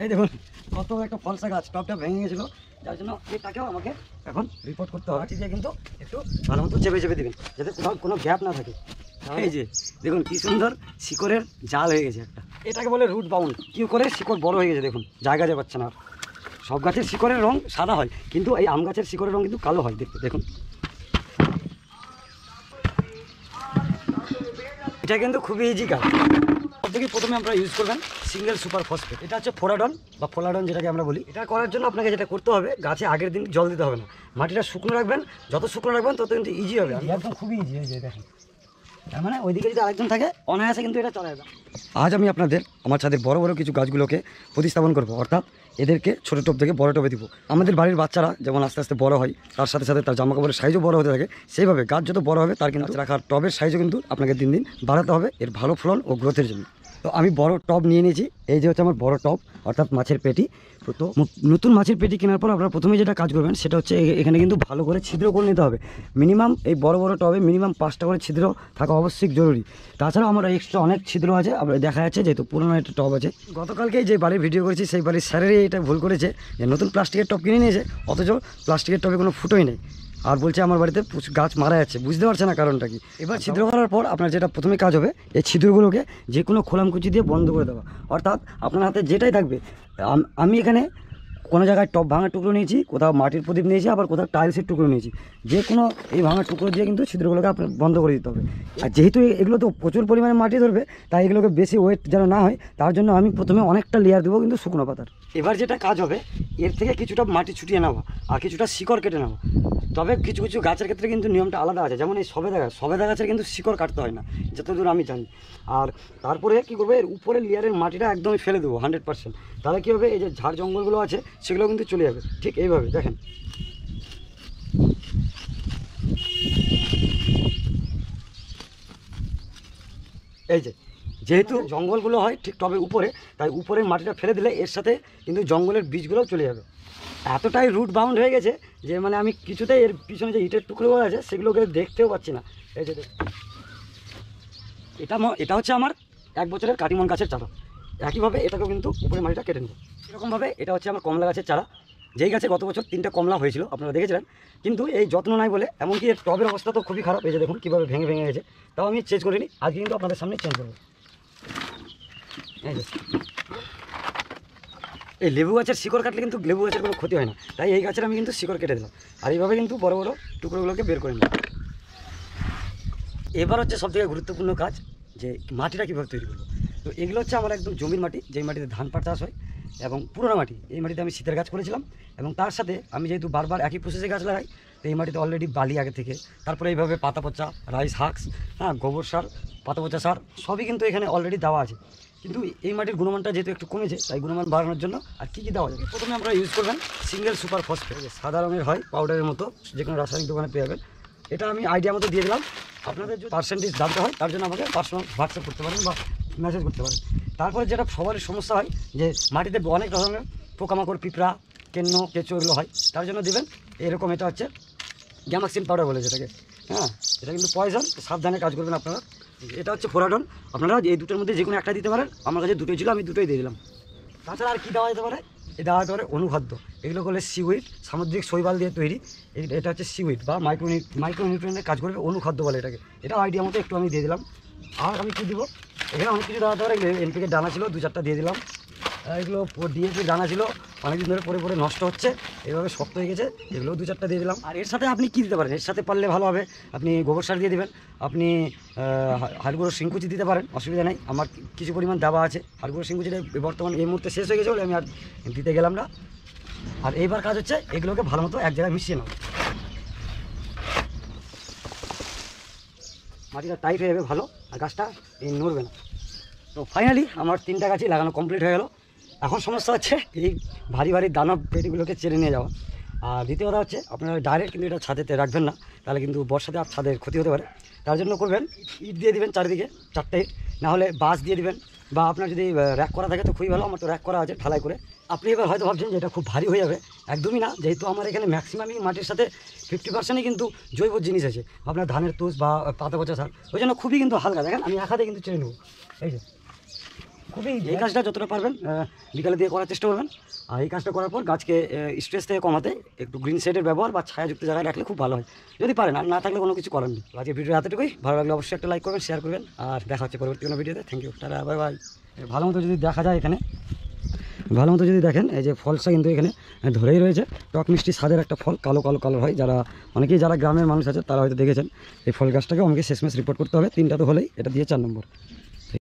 এই দেখুন কত একটা ফলসা গাছ, টপটা ভেঙে গেছিলো, যার জন্য এটাকেও আমাকে এখন রিপোর্ট করতে হবে। দিয়ে কিন্তু একটু ভালো মতো চেপে চেপে দেবেন যাতে কোথাও কোনো গ্যাপ না থাকে। এই যে দেখুন কি সুন্দর শিকড়ের জাল হয়ে গেছে একটা, এটাকে বলে রুট বাউন্ড। কি করে শিকড় বড় হয়ে গেছে দেখুন, জায়গা যা পাচ্ছে না। সব গাছের শিকড়ের রং সাদা হয়, কিন্তু এই আম গাছের শিকড়ের রং কিন্তু কালো হয় দেখতে। দেখুন এটা কিন্তু খুবই ইজি কাজ। সবথেকে প্রথমে আমরা ইউজ করবেন সিঙ্গেল সুপার ফসফেট। এটা হচ্ছে ফোরাডন বা ফোলাডন যেটাকে আমরা বলি। এটা করার জন্য আপনাকে যেটা করতে হবে, গাছে আগের দিন জল দিতে হবে না, মাটিটা শুকনো রাখবেন। যত শুকনো রাখবেন তত কিন্তু ইজি হবে, একদম খুবই ইজি। এই যে দেখেন, তার মানে ওইদিকে যদি আরেকজন থাকে অনায়াসে কিন্তু এটা চলে যাবে। আজ আমি আপনাদের আমার ছাদে বড় বড় কিছু গাছগুলোকে প্রতিস্থাপন করবো, অর্থাৎ এদেরকে ছোটো টব থেকে বড় টবে দিব। আমাদের বাড়ির বাচ্চারা যেমন আস্তে আস্তে বড় হয়, তার সাথে সাথে তার জামাকাপড়ের সাইজও বড় হতে থাকে, সেইভাবে গাছ যত বড় হবে তার কিন্তু রাখার টবের সাইজও কিন্তু আপনাকে দিন দিন বাড়াতে হবে এর ভালো ফলন ও গ্রোথের জন্য। তো আমি বড় টব নিয়ে নিয়েছি, এই যে হচ্ছে আমার বড় টব অর্থাৎ মাছের পেটি। তো নতুন মাছের পেটি কেনার পর আপনারা প্রথমে যেটা কাজ করবেন সেটা হচ্ছে এখানে কিন্তু ভালো করে ছিদ্র করে নিতে হবে। মিনিমাম এই বড় বড় টবে মিনিমাম 5টা করে ছিদ্র থাকা অবশ্যই জরুরি। তাছাড়াও আমার এক্সট্রা অনেক ছিদ্র আছে, আপনার দেখা যাচ্ছে যেহেতু পুরোনো একটা টব আছে। গতকালকে যে বাড়ির ভিডিও করেছি সেই বাড়ির স্যারেরই এটা ভুল করেছে যে নতুন প্লাস্টিকের টব কিনে নিয়েছে, অথচ প্লাস্টিকের টবে কোনো ফুটোই নেই, আর বলছে আমার বাড়িতে গাছ মারা যাচ্ছে, বুঝতে পারছে না কারণটা কি। এবার ছিদ্র করার পর আপনার যেটা প্রথমে কাজ হবে, এই ছিদ্রগুলোকে যে কোনো খোলামকুচি দিয়ে বন্ধ করে দেওয়া। অর্থাৎ আপনার হাতে যেটাই থাকবে, আমি এখানে কোনো জায়গায় টব ভাঙার টুকরো নিয়েছি, কোথাও মাটির প্রদীপ নিয়েছি, আবার কোথাও টাইলসের টুকরো নিয়েছি, যে কোনো এই ভাঙার টুকরো দিয়ে কিন্তু ছিদ্রগুলোকে আপনার বন্ধ করে দিতে হবে। আর যেহেতু এগুলো তো প্রচুর পরিমাণে মাটি ধরবে, তাই এগুলোকে বেশি ওয়েট যেন না হয় তার জন্য আমি প্রথমে অনেকটা লেয়ার দেবো কিন্তু শুকনো পাতার। এবার যেটা কাজ হবে, এর থেকে কিছুটা মাটি ছুটিয়ে নেওয়া আর কিছুটা শিকড় কেটে নেওয়া। তবে কিছু কিছু গাছের ক্ষেত্রে কিন্তু নিয়মটা আলাদা আছে, যেমন এই সবেদা গাছের কিন্তু শিকড় কাটতে হয় না, যতদূর আমি জানি। আর তারপরে কী করবো, এর উপরের লেয়ারের মাটিটা একদমই ফেলে দেবো 100%। তাহলে কী হবে, এই যে ঝাড় জঙ্গলগুলো আছে সেগুলো কিন্তু চলে যাবে। ঠিক এইভাবে দেখেন, এই যে যেহেতু জঙ্গলগুলো হয় ঠিক টবের উপরে, তাই উপরের মাটিটা ফেলে দিলে এর সাথে কিন্তু জঙ্গলের বীজগুলোও চলে যাবে। এতটাই রুট বাউন্ড হয়ে গেছে যে মানে আমি কিছুতেই এর পিছনে যে ইটের টুকরোগুলো আছে সেগুলোকে দেখতেও পাচ্ছি না। এই যে এটা হচ্ছে আমার 1 বছরের কাটিমন গাছের চারা। একইভাবে এটাকেও কিন্তু উপরে মাটিটা কেটে নেব। এরকমভাবে এটা হচ্ছে আমার কমলা গাছের চারা, যেই গাছে গত বছর 3টা কমলা হয়েছিল আপনারা দেখেছিলেন, কিন্তু এই যত্ন নাই বলে এমনকি এর টবের অবস্থা তো খুবই খারাপ। এই যে দেখুন কীভাবে ভেঙে ভেঙে গেছে, তাও আমি চেঞ্জ করিনি, আজকে কিন্তু আপনাদের সামনে চেঞ্জ করবো। এই যে এই লেবু গাছের শিকড় কাটলে কিন্তু লেবু গাছের কোনো ক্ষতি হয় না, তাই এই গাছের আমি কিন্তু শিকড় কেটে দিলাম। আর এইভাবে কিন্তু বড় বড় টুকরোগুলোকে বের করে নিলাম। এবার হচ্ছে সবথেকে গুরুত্বপূর্ণ কাজ, যে মাটিটা কীভাবে তৈরি করবো। তো এগুলো হচ্ছে আমার একদম জমির মাটি, যেই মাটিতে ধান পাট চাষ হয় এবং পুরোনো মাটি। এই মাটিতে আমি শীতের গাছ করেছিলাম, এবং তার সাথে আমি যেহেতু বারবার একই প্রসেসে গাছ লাগাই, তো এই মাটিতে অলরেডি বালি আগে থেকে, তারপরে এইভাবে পাতা পচা রাইস হাক্স, হ্যাঁ, গোবর সার, পাতা পচা সার সবই কিন্তু এখানে অলরেডি দেওয়া আছে। কিন্তু এই মাটির গুণমানটা যেহেতু একটু কমেছে, তাই গুণমান বাড়ানোর জন্য আর কী কী দেওয়া যাবে, প্রথমে আমরা ইউজ করবেন সিঙ্গেল সুপার ফসফেট। সাদা রঙের হয়, পাউডারের মতো, যে কোনো রাসায়নিক দোকানে পেয়ে যাবেন। এটা আমি আইডিয়া মতো দিয়ে দিলাম। আপনাদের যদি পার্সেন্টেজ জানতে হয় তার জন্য আমাকে পার্সোনাল হোয়াটসঅ্যাপ করতে পারেন বা মেসেজ করতে পারেন। তারপরে যেটা সবারই সমস্যা হয়, যে মাটিতে অনেক ধরনের পোকামাকড়, পিঁপড়া, কেন্ন, কেঁচো এগুলো হয়, তার জন্য দেবেন এরকম, এটা হচ্ছে গ্যামাক্সিন পাউডার বলে যেটাকে, হ্যাঁ, এটা কিন্তু পয়জন, সাবধানে কাজ করবেন আপনারা। এটা হচ্ছে ফোরাডন, আপনারা এই দুটোর মধ্যে যে কোনো একটা দিতে পারেন, আমার কাছে দুটোই ছিল, আমি দুটোই দিয়ে দিলাম। তাছাড়া আর কী দেওয়া যেতে পারে, এই দেওয়া যেতে পারে অনুখাদ্য। এগুলো করলে সিউইড, সামুদ্রিক শৈবাল দিয়ে তৈরি, এটা হচ্ছে সিউইড বা মাইক্রোনিউট্রিয়েন্টের কাজ করবে, অনুখাদ্য বলে এটাকে। এটা আইডিয়া মতো একটু আমি দিয়ে দিলাম। আর আমি কী দিব, এখানে অনেক কিছু দেওয়া যেতে পারে। এনপিকে ডানা ছিল 2-4টা দিয়ে দিলাম। এগুলো ডিএপি দানা ছিল, অনেকদিন ধরে পরে পরে নষ্ট হচ্ছে, এইভাবে শক্ত হয়ে গেছে, এগুলো 2-4টা দিয়ে দিলাম। আর এর সাথে আপনি কী দিতে পারেন, এর সাথে পারলে ভালো হবে, আপনি গোবর সার দিয়ে দেবেন, আপনি হাড়গুঁড়ো শিংকুচি দিতে পারেন, অসুবিধা নেই। আমার কিছু পরিমাণ দেওয়া আছে, হাড়গুঁড়ো শিংকুচিটা বর্তমান এই মুহূর্তে শেষ হয়ে গেছে বলে আমি আর দিতে গেলাম না। আর এইবার কাজ হচ্ছে এগুলোকে ভালো মতো এক জায়গায় মিশিয়ে নেব, মাটিটা টাইট হয়ে যাবে ভালো, আর গাছটা নড়বে না। তো ফাইনালি আমার 3টা গাছই লাগানো কমপ্লিট হয়ে গেল। এখন সমস্যা হচ্ছে এই ভারী ভারী দানা পেটিগুলোকে চেড়ে নিয়ে যাওয়া। আর দ্বিতীয় কথা হচ্ছে, আপনারা ডাইরেক্ট কিন্তু এটা ছাদেতে রাখবেন না, তাহলে কিন্তু বর্ষাতে আর ছাদের ক্ষতি হতে পারে। তার জন্য করবেন, ইট দিয়ে দিবেন চারিদিকে 4টে ইট, নাহলে বাঁশ দিয়ে দিবেন, বা আপনার যদি র্যাক করা থাকে তো খুবই ভালো। আমার তো র্যাক করা আছে ঢালাই করে। আপনি এবার হয়তো ভাবছেন যে এটা খুব ভারী হয়ে যাবে, একদমই না। যেহেতু আমার এখানে ম্যাক্সিমামই মাটির সাথে 50%ই কিন্তু জৈব জিনিস আছে, আপনার ধানের তুষ বা পাতা পচা সার, ওই জন্য খুবই কিন্তু হালকা। দেখেন আমি এক হাতে কিন্তু চেড়ে নেব, এই যে খুবই এই কাজটা যতটা পারবেন বিকালে দিয়ে করার চেষ্টা করবেন। আর এই কাজটা করার পর গাছকে স্ট্রেস থেকে কমাতে একটু গ্রিন শেডের ব্যবহার বা ছায়াযুক্ত জায়গায় রাখলে খুব ভালো হয়, যদি পারেন। আর না থাকলে কোনো কিছু করার নেই। আজকে ভিডিও এতটুকুই, ভালো লাগলে অবশ্যই একটা লাইক করবেন, শেয়ার করবেন, আর দেখা হচ্ছে পরবর্তী কোনো ভিডিওতে। Thank you, tata, bye bye. ভালো মতো যদি দেখা যায় এখানে, ভালো মতো যদি দেখেন, এই যে ফলসটা কিন্তু এখানে ধরেই রয়েছে। টক মিষ্টি স্বাদের একটা ফল, কালো কালো কালার হয়। যারা গ্রামের মানুষ আছে তারা হয়তো দেখেছেন। এই ফল গাছটাকে আমাকে শেষমেশ রিপোর্ট করতে হবে, 3টা তো হলেই, এটা দিয়ে 4 নম্বর।